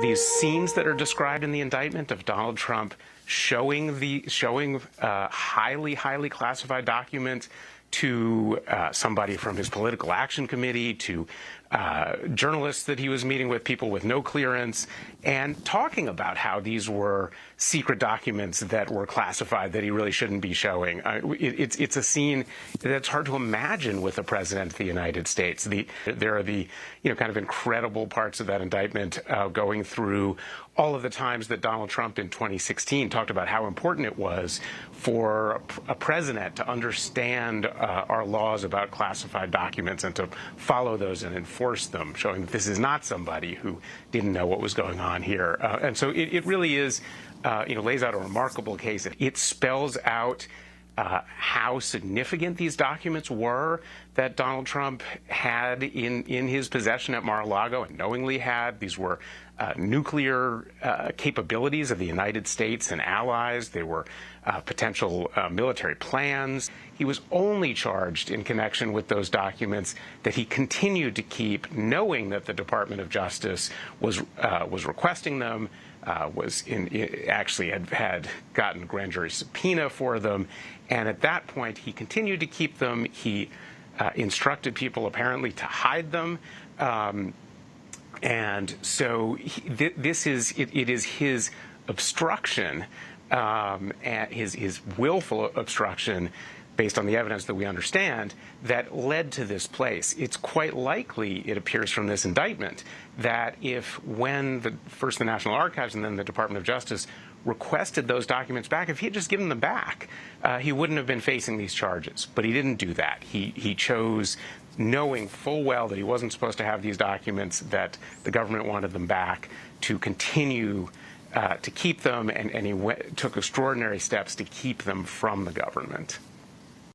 These scenes that are described in the indictment of Donald Trump showing highly classified documents to somebody from his political action committee, to journalists that he was meeting with, people with no clearance, and talking about how these were secret documents that were classified that he really shouldn't be showing. It's a scene that's hard to imagine with the President of the United States. There are the kind of incredible parts of that indictment going through all of the times that Donald Trump in 2016 talked about how important it was for a president to understand our laws about classified documents and to follow those and enforce them, showing that this is not somebody who didn't know what was going on here. And so it really is, lays out a remarkable case. It spells out how significant these documents were that Donald Trump had in his possession at Mar-a-Lago and knowingly had. These were nuclear capabilities of the United States and allies. They were potential military plans. He was only charged in connection with those documents that he continued to keep, knowing that the Department of Justice was requesting them, actually had gotten a grand jury subpoena for them, and at that point he continued to keep them. He instructed people apparently to hide them, and so it is his obstruction, his willful obstruction, based on the evidence that we understand, that led to this place. It's quite likely, it appears from this indictment, that when first the National Archives and then the Department of Justice requested those documents back, if he had just given them back, he wouldn't have been facing these charges. But he didn't do that. He chose, knowing full well that he wasn't supposed to have these documents, that the government wanted them back, to continue to keep them, and he took extraordinary steps to keep them from the government.